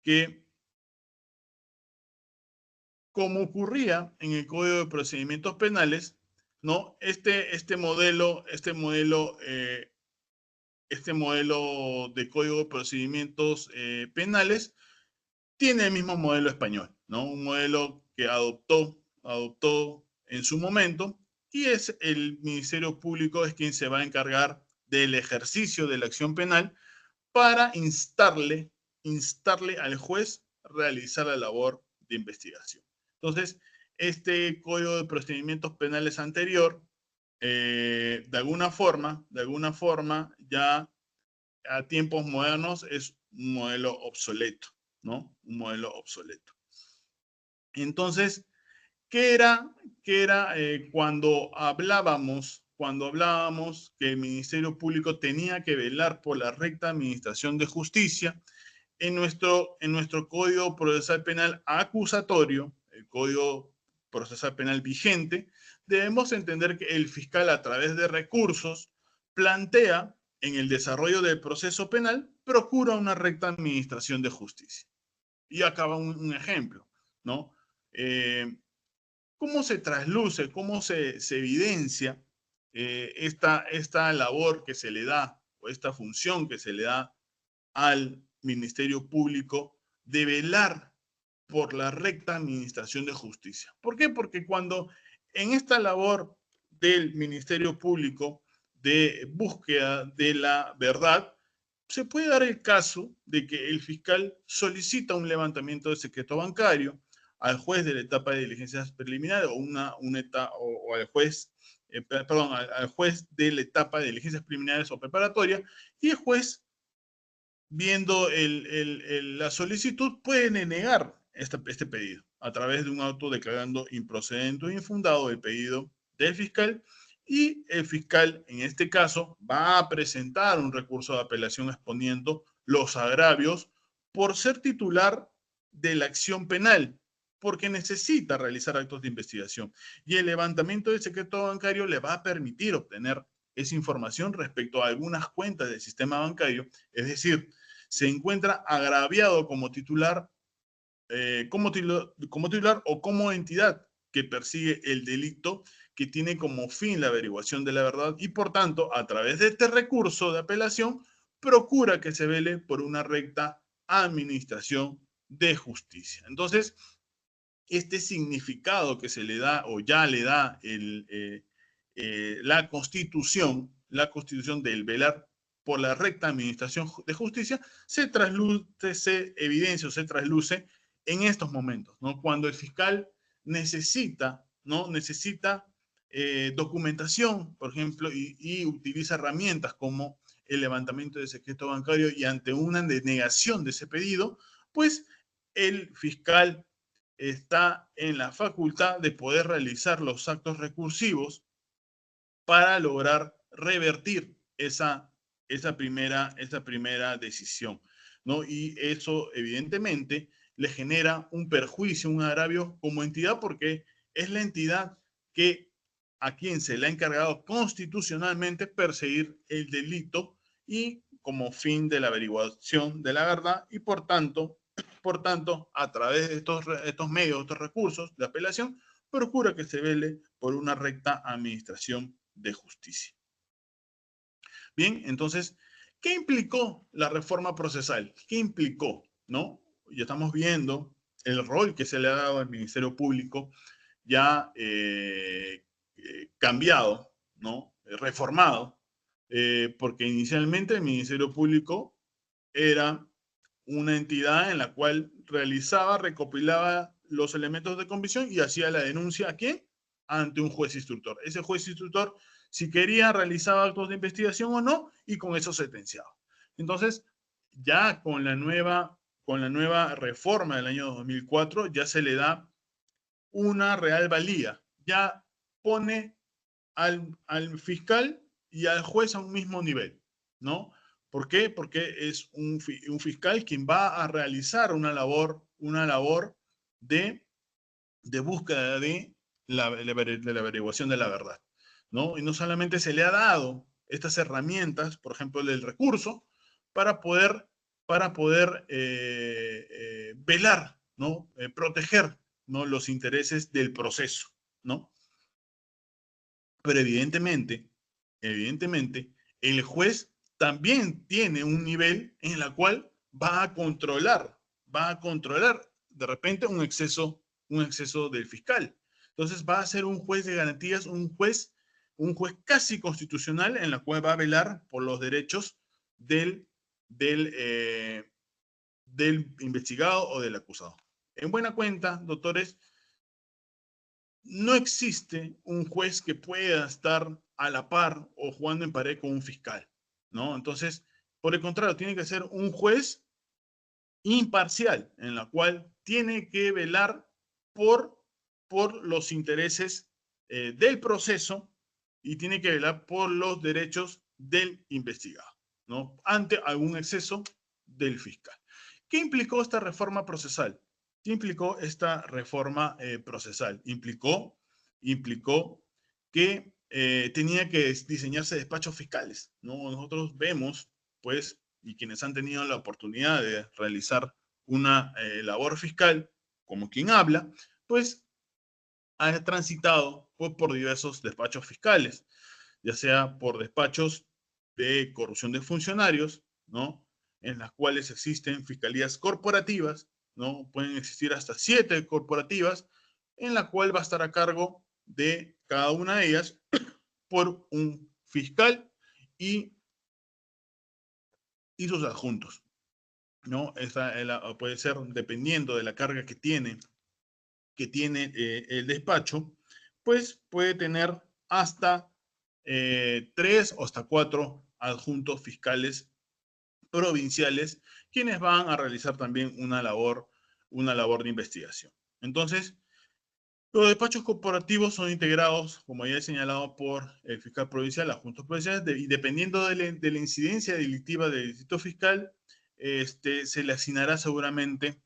que, como ocurría en el Código de Procedimientos Penales, ¿no? Este modelo de Código de Procedimientos Penales tiene el mismo modelo español, ¿no? Un modelo que adoptó en su momento, y es el Ministerio Público es quien se va a encargar del ejercicio de la acción penal para instarle al juez a realizar la labor de investigación. Entonces, este Código de Procedimientos Penales anterior, de alguna forma, ya a tiempos modernos es un modelo obsoleto, ¿no? Un modelo obsoleto. Entonces, ¿qué era, cuando hablábamos que el Ministerio Público tenía que velar por la recta administración de justicia? En nuestro Código Procesal Penal acusatorio, el Código Procesal Penal vigente, debemos entender que el fiscal, a través de recursos, plantea en el desarrollo del proceso penal, procura una recta administración de justicia. Y acaba un ejemplo, ¿no? ¿Cómo se trasluce, cómo se evidencia esta labor que se le da, o esta función que se le da al Ministerio Público de velar por la recta administración de justicia? ¿Por qué? Porque cuando en esta labor del Ministerio Público de búsqueda de la verdad, se puede dar el caso de que el fiscal solicita un levantamiento de secreto bancario al juez de la etapa de diligencias preliminares o al juez, al juez de la etapa de diligencias preliminares o preparatoria, y el juez, viendo la solicitud, puede negar este pedido a través de un auto declarando improcedente o infundado el pedido del fiscal, y el fiscal en este caso va a presentar un recurso de apelación exponiendo los agravios por ser titular de la acción penal, porque necesita realizar actos de investigación, y el levantamiento del secreto bancario le va a permitir obtener esa información respecto a algunas cuentas del sistema bancario. Es decir, se encuentra agraviado como titular, o como entidad que persigue el delito, que tiene como fin la averiguación de la verdad, y por tanto, a través de este recurso de apelación, procura que se vele por una recta administración de justicia. Entonces, este significado que se le da, o ya le da la Constitución del velar por la recta administración de justicia, se evidencia o se trasluce en estos momentos, ¿no? Cuando el fiscal necesita, ¿no? Necesita documentación, por ejemplo, y utiliza herramientas como el levantamiento de secreto bancario, y ante una denegación de ese pedido, pues el fiscal está en la facultad de poder realizar los actos recursivos para lograr revertir esa primera decisión, ¿no? Y eso evidentemente le genera un perjuicio, un agravio como entidad, porque es la entidad a quien se le ha encargado constitucionalmente perseguir el delito, y como fin de la averiguación de la verdad, y por tanto, a través de estos medios, estos recursos de apelación, procura que se vele por una recta administración de justicia. Bien, entonces, ¿qué implicó la reforma procesal? ¿Qué implicó? ¿No? Ya estamos viendo el rol que se le ha dado al Ministerio Público, ya cambiado, ¿no? Reformado, porque inicialmente el Ministerio Público era una entidad en la cual recopilaba los elementos de convicción y hacía la denuncia ¿a quién? Ante un juez instructor. Ese juez instructor, si quería, realizaba actos de investigación o no, y con eso sentenciaba. Entonces, ya con la nueva reforma del año 2004, ya se le da una real valía. Ya pone al fiscal y al juez a un mismo nivel, ¿no? ¿Por qué? Porque es un fiscal quien va a realizar una labor de búsqueda de la averiguación de la verdad, ¿no? Y no solamente se le ha dado estas herramientas, por ejemplo, del recurso, para poder velar, ¿no? Proteger, ¿no? Los intereses del proceso, ¿no? Pero evidentemente, el juez también tiene un nivel en el cual va a controlar de repente un exceso del fiscal. Entonces va a ser un juez de garantías, un juez casi constitucional, en la cual va a velar por los derechos del, del, eh, del investigado o del acusado. En buena cuenta, doctores, no existe un juez que pueda estar a la par o jugando en pared con un fiscal, ¿no? Entonces, por el contrario, tiene que ser un juez imparcial, en la cual tiene que velar por, por los intereses del proceso y tiene que velar por los derechos del investigado, ¿no? Ante algún exceso del fiscal. ¿Qué implicó esta reforma procesal? ¿Qué implicó esta reforma procesal? Implicó que tenía que diseñarse despachos fiscales, ¿no? Nosotros vemos, pues, y quienes han tenido la oportunidad de realizar una labor fiscal, como quien habla, pues ha transitado pues, por diversos despachos fiscales, ya sea por despachos de corrupción de funcionarios, ¿no? En las cuales existen fiscalías corporativas, ¿no? Pueden existir hasta 7 corporativas, en la cual va a estar a cargo de cada una de ellas por un fiscal y, y sus adjuntos, ¿no? Esta puede ser dependiendo de la carga que tiene el despacho, pues puede tener hasta 3 o hasta 4 adjuntos fiscales provinciales, quienes van a realizar también una labor de investigación. Entonces, los despachos corporativos son integrados, como ya he señalado, por el fiscal provincial, adjuntos provinciales, y dependiendo de la incidencia delictiva del distrito fiscal, se le asignará seguramente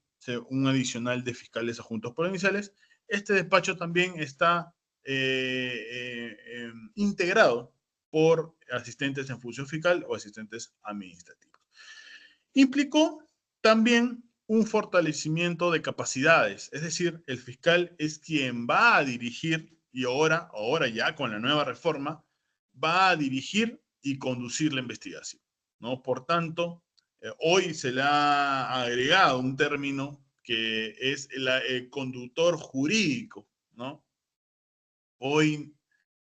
un adicional de fiscales adjuntos provinciales. Este despacho también está integrado por asistentes en función fiscal o asistentes administrativos. Implicó también un fortalecimiento de capacidades, es decir, el fiscal es quien va a dirigir, y ahora ya con la nueva reforma, va a dirigir y conducir la investigación, ¿no? Por tanto, hoy se le ha agregado un término que es el conductor jurídico, ¿no? Hoy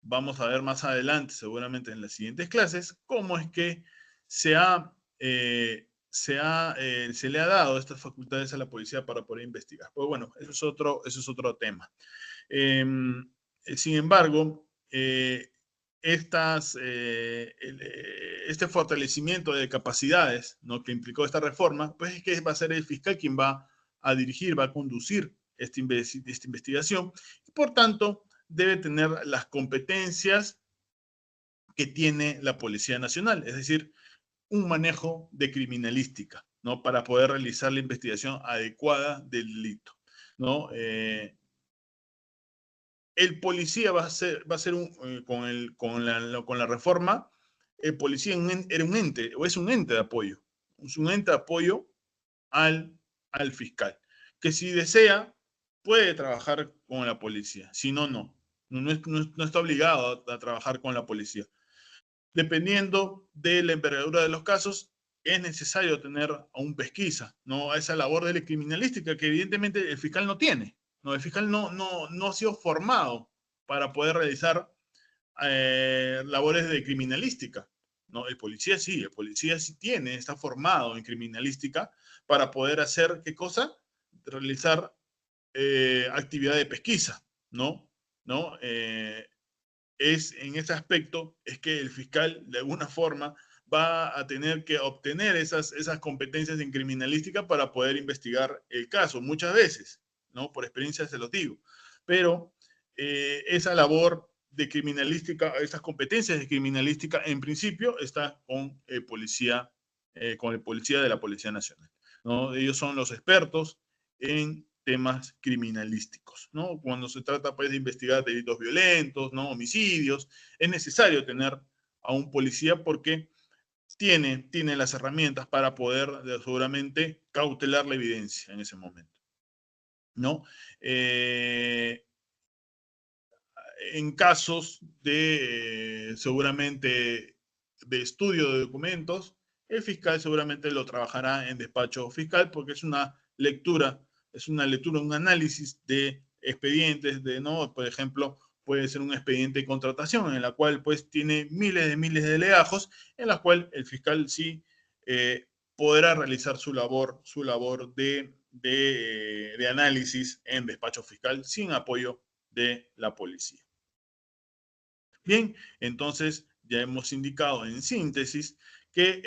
vamos a ver más adelante, seguramente en las siguientes clases, cómo es que se le ha dado estas facultades a la policía para poder investigar. Pues bueno, eso es otro tema. Eh, Sin embargo, este fortalecimiento de capacidades, ¿no?, que implicó esta reforma, pues es que va a ser el fiscal quien va a dirigir, va a conducir esta investigación y por tanto debe tener las competencias que tiene la Policía Nacional, es decir, un manejo de criminalística, ¿no? Para poder realizar la investigación adecuada del delito, ¿no? El policía va a ser con la reforma, el policía era un ente, o es un ente de apoyo, es un ente de apoyo al, al fiscal, que si desea puede trabajar con la policía, si no, no. No está obligado a trabajar con la policía. Dependiendo de la envergadura de los casos, es necesario tener a un pesquisa, ¿no? A esa labor de la criminalística que evidentemente el fiscal no tiene, ¿no? El fiscal no ha sido formado para poder realizar labores de criminalística, ¿no? El policía sí tiene, está formado en criminalística para poder hacer, ¿qué cosa? Realizar actividad de pesquisa, ¿no? ¿No? Es en ese aspecto es que el fiscal de alguna forma va a tener que obtener esas competencias en criminalística para poder investigar el caso, muchas veces, ¿no? Por experiencia se los digo. Pero esa labor de criminalística, esas competencias de criminalística, en principio está con el policía de la Policía Nacional, ¿no? Ellos son los expertos en temas criminalísticos, ¿no? Cuando se trata, pues, de investigar delitos violentos, ¿no? Homicidios, es necesario tener a un policía porque tiene las herramientas para poder seguramente cautelar la evidencia en ese momento, ¿no? En casos de seguramente de estudio de documentos, el fiscal seguramente lo trabajará en despacho fiscal porque es una lectura, un análisis de expedientes, ¿no? Por ejemplo, puede ser un expediente de contratación en la cual pues tiene miles de legajos, en la cual el fiscal sí podrá realizar su labor de análisis en despacho fiscal sin apoyo de la policía. Bien, entonces ya hemos indicado en síntesis que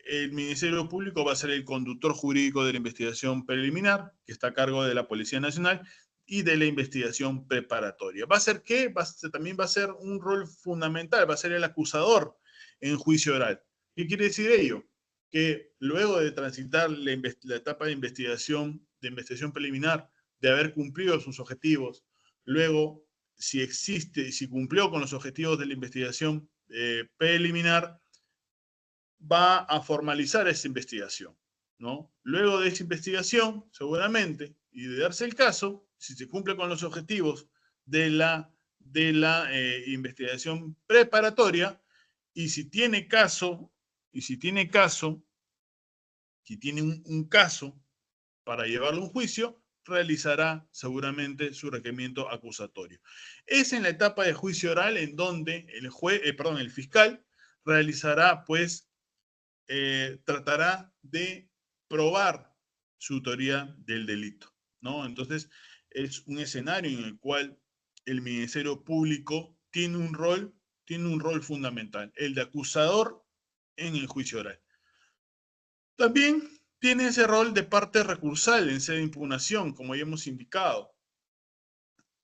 el Ministerio Público va a ser el conductor jurídico de la investigación preliminar, que está a cargo de la Policía Nacional, y de la investigación preparatoria. ¿Va a ser qué? También va a ser un rol fundamental, va a ser el acusador en juicio oral. ¿Qué quiere decir ello? Que luego de transitar la etapa de investigación preliminar, de haber cumplido sus objetivos, luego si cumplió con los objetivos de la investigación preliminar, va a formalizar esa investigación, ¿no? Luego de esa investigación, seguramente, y de darse el caso, si se cumple con los objetivos de la investigación preparatoria, y si tiene caso, si tiene un caso para llevarlo a un juicio, realizará seguramente su requerimiento acusatorio. Es en la etapa de juicio oral en donde el fiscal realizará, pues, tratará de probar su autoría del delito, ¿no? Entonces, es un escenario en el cual el Ministerio Público tiene un rol fundamental, el de acusador en el juicio oral. También tiene ese rol de parte recursal en sede de impugnación, como ya hemos indicado.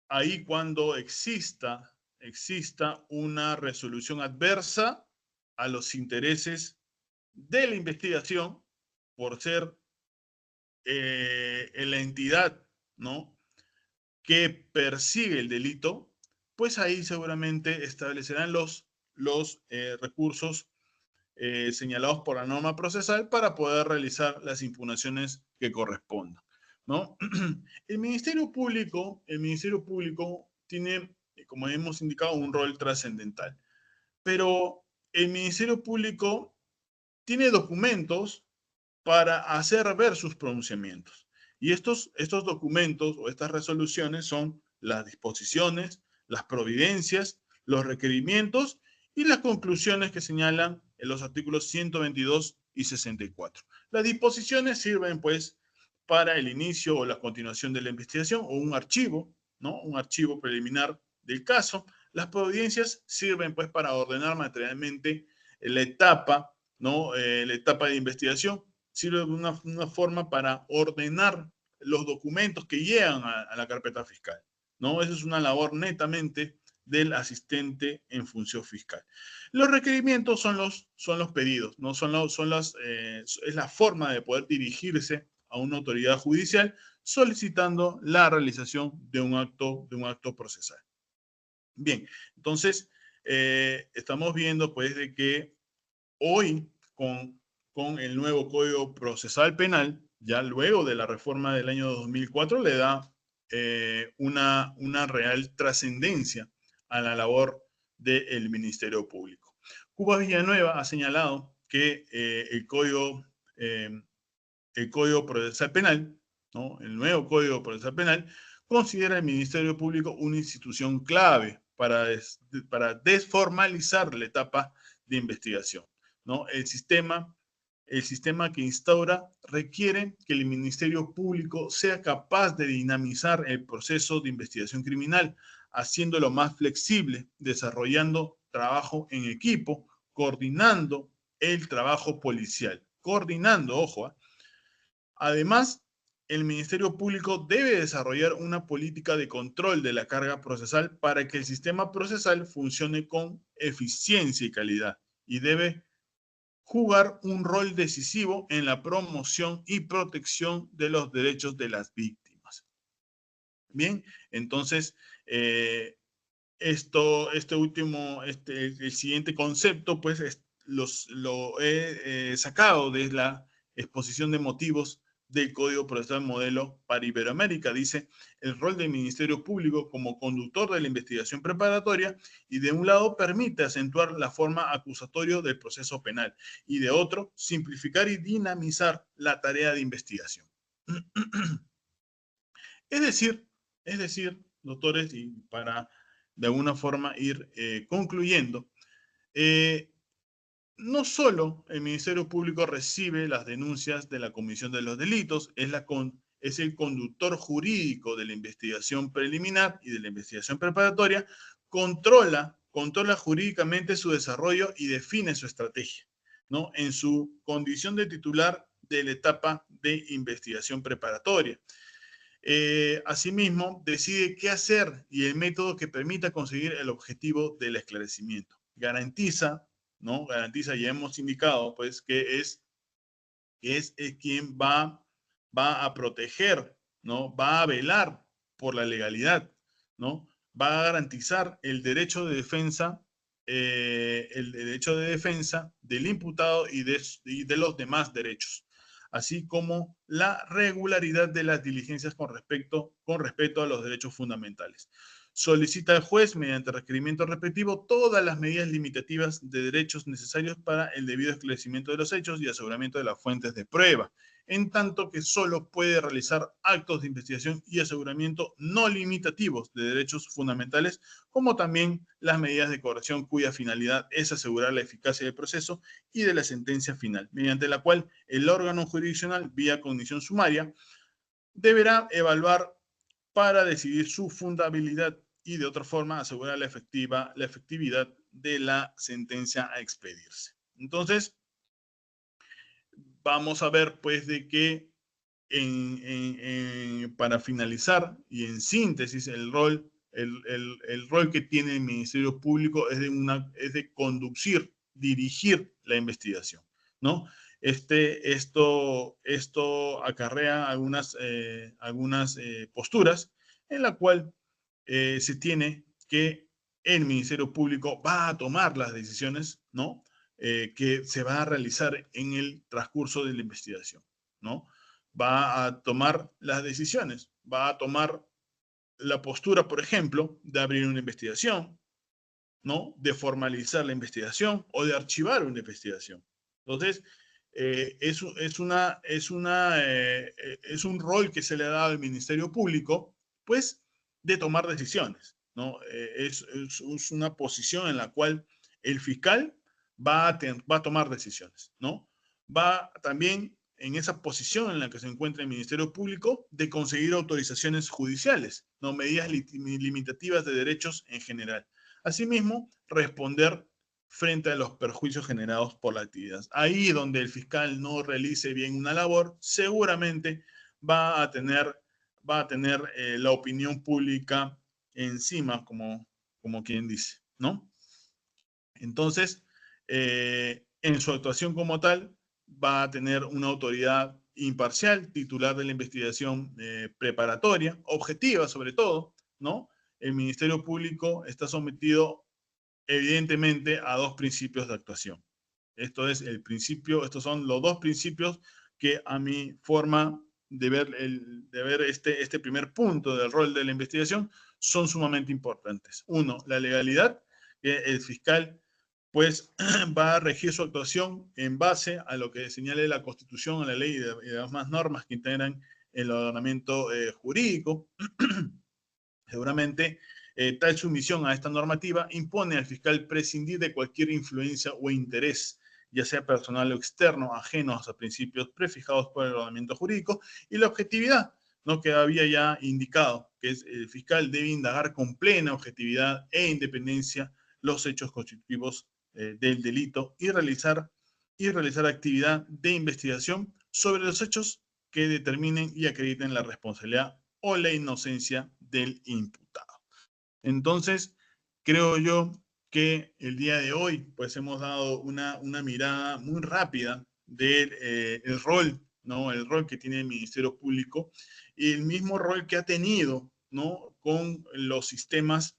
Ahí cuando exista una resolución adversa a los intereses de la investigación por ser la entidad, ¿no?, que persigue el delito, pues ahí seguramente establecerán los recursos señalados por la norma procesal para poder realizar las impugnaciones que correspondan, ¿no? El Ministerio Público tiene, como hemos indicado, un rol trascendental, pero el Ministerio Público tiene documentos para hacer ver sus pronunciamientos. Y estos documentos o estas resoluciones son las disposiciones, las providencias, los requerimientos y las conclusiones que señalan en los artículos 122 y 64. Las disposiciones sirven, pues, para el inicio o la continuación de la investigación o un archivo, ¿no? Un archivo preliminar del caso. Las providencias sirven, pues, para ordenar materialmente la etapa, ¿no? La etapa de investigación sirve de una forma para ordenar los documentos que llegan a la carpeta fiscal, ¿no? Esa es una labor netamente del asistente en función fiscal. Los requerimientos son los pedidos, ¿no? Es la forma de poder dirigirse a una autoridad judicial solicitando la realización de un acto procesal. Bien, entonces estamos viendo, pues, de que hoy con el nuevo Código Procesal Penal, ya luego de la reforma del año 2004, le da una real trascendencia a la labor del Ministerio Público. Cuba Villanueva ha señalado que eh, el Código Procesal Penal, ¿no?, el nuevo Código Procesal Penal, considera al Ministerio Público una institución clave para desformalizar la etapa de investigación, ¿no? El sistema que instaura requiere que el Ministerio Público sea capaz de dinamizar el proceso de investigación criminal, haciéndolo más flexible, desarrollando trabajo en equipo, coordinando el trabajo policial. Coordinando, ojo. Además, el Ministerio Público debe desarrollar una política de control de la carga procesal para que el sistema procesal funcione con eficiencia y calidad, y debe jugar un rol decisivo en la promoción y protección de los derechos de las víctimas. Bien, entonces, el siguiente concepto, pues, lo he sacado de la exposición de motivos del Código Procesal Modelo para Iberoamérica. Dice: el rol del Ministerio Público como conductor de la investigación preparatoria, y de un lado permite acentuar la forma acusatoria del proceso penal, y de otro simplificar y dinamizar la tarea de investigación. Es decir, doctores, y para de alguna forma ir concluyendo, no solo el Ministerio Público recibe las denuncias de la comisión de los delitos, es el conductor jurídico de la investigación preliminar y de la investigación preparatoria, controla jurídicamente su desarrollo y define su estrategia, ¿no? En su condición de titular de la etapa de investigación preparatoria. Asimismo, decide qué hacer y el método que permita conseguir el objetivo del esclarecimiento. Garantiza, ¿no? Garantiza, ya hemos indicado, pues, que es quien va a proteger, ¿no? Va a velar por la legalidad, ¿no? Va a garantizar el derecho de defensa del imputado y de los demás derechos, así como la regularidad de las diligencias con respecto a los derechos fundamentales. Solicita al juez, mediante requerimiento respectivo, todas las medidas limitativas de derechos necesarios para el debido esclarecimiento de los hechos y aseguramiento de las fuentes de prueba, en tanto que solo puede realizar actos de investigación y aseguramiento no limitativos de derechos fundamentales, como también las medidas de corrección cuya finalidad es asegurar la eficacia del proceso y de la sentencia final, mediante la cual el órgano jurisdiccional, vía cognición sumaria, deberá evaluar para decidir su fundabilidad y de otra forma asegurar la efectividad de la sentencia a expedirse. Entonces, vamos a ver pues de que para finalizar y en síntesis el rol que tiene el Ministerio Público es de conducir, dirigir la investigación, ¿no? Esto acarrea algunas posturas en la cual se tiene que el Ministerio Público va a tomar las decisiones, ¿no? Que se va a realizar en el transcurso de la investigación, ¿no? Va a tomar las decisiones, va a tomar la postura, por ejemplo, de abrir una investigación, ¿no? De formalizar la investigación o de archivar una investigación. Entonces, es un rol que se le ha dado al Ministerio Público, pues, de tomar decisiones, ¿no? Es una posición en la cual el fiscal va a tomar decisiones, ¿no? Va también en esa posición en la que se encuentra el Ministerio Público de conseguir autorizaciones judiciales, ¿no? Medidas limitativas de derechos en general. Asimismo, responder frente a los perjuicios generados por la actividad. Ahí donde el fiscal no realice bien una labor, seguramente va a tener la opinión pública encima, como quien dice, ¿no? Entonces, en su actuación como tal, va a tener una autoridad imparcial, titular de la investigación preparatoria, objetiva sobre todo, ¿no? El Ministerio Público está sometido evidentemente a dos principios de actuación. Estos son los dos principios que a mi forma de ver este primer punto del rol de la investigación son sumamente importantes. Uno, la legalidad, que el fiscal pues va a regir su actuación en base a lo que señale la Constitución, a la ley y las demás normas que integran el ordenamiento jurídico. Seguramente tal sumisión a esta normativa impone al fiscal prescindir de cualquier influencia o interés, ya sea personal o externo, ajenos a principios prefijados por el ordenamiento jurídico, y la objetividad, ¿no? Que había ya indicado, que es el fiscal debe indagar con plena objetividad e independencia los hechos constitutivos del delito y realizar actividad de investigación sobre los hechos que determinen y acrediten la responsabilidad o la inocencia del imputado. Entonces, creo yo que el día de hoy, pues hemos dado una mirada muy rápida del el rol, ¿no? El rol que tiene el Ministerio Público y el mismo rol que ha tenido, ¿no? Con los sistemas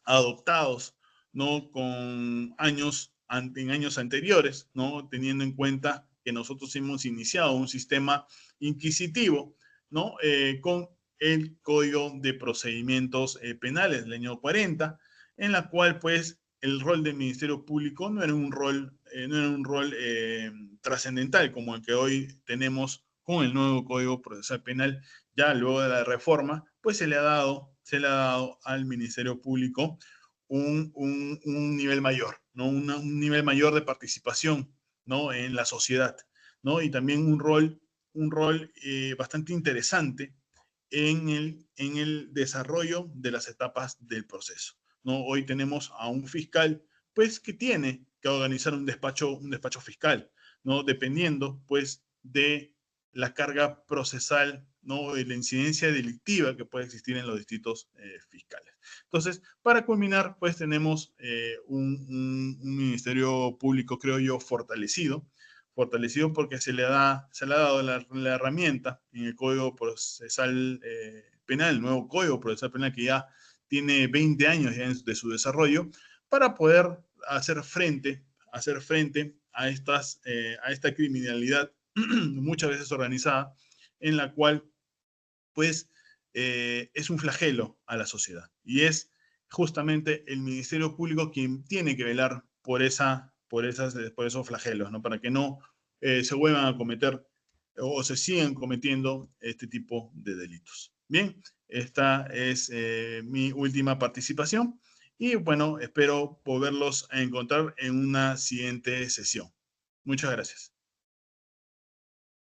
adoptados, ¿no? En años anteriores, ¿no? Teniendo en cuenta que nosotros hemos iniciado un sistema inquisitivo, ¿no? Con el Código de Procedimientos Penales del año 40, en la cual, pues, el rol del Ministerio Público no era un rol trascendental como el que hoy tenemos con el nuevo Código Procesal Penal, ya luego de la reforma, pues se le ha dado al Ministerio Público un nivel mayor, ¿no? Un nivel mayor de participación, ¿no? En la sociedad, ¿no? Y también un rol un rol bastante interesante en el desarrollo de las etapas del proceso, ¿no? Hoy tenemos a un fiscal, pues, que tiene que organizar un despacho fiscal, ¿no? Dependiendo, pues, de la carga procesal, ¿no? De la incidencia delictiva que puede existir en los distritos fiscales. Entonces, para culminar, pues tenemos un ministerio público, creo yo, fortalecido porque se le ha dado la herramienta en el Código Procesal Penal, el nuevo Código Procesal Penal que ya tiene 20 años ya de su desarrollo, para poder hacer frente a esta criminalidad muchas veces organizada, en la cual pues es un flagelo a la sociedad. Y es justamente el Ministerio Público quien tiene que velar por esos flagelos, ¿no? Para que no se vuelvan a cometer o se sigan cometiendo este tipo de delitos. Bien, esta es mi última participación y bueno, espero poderlos encontrar en una siguiente sesión. Muchas gracias.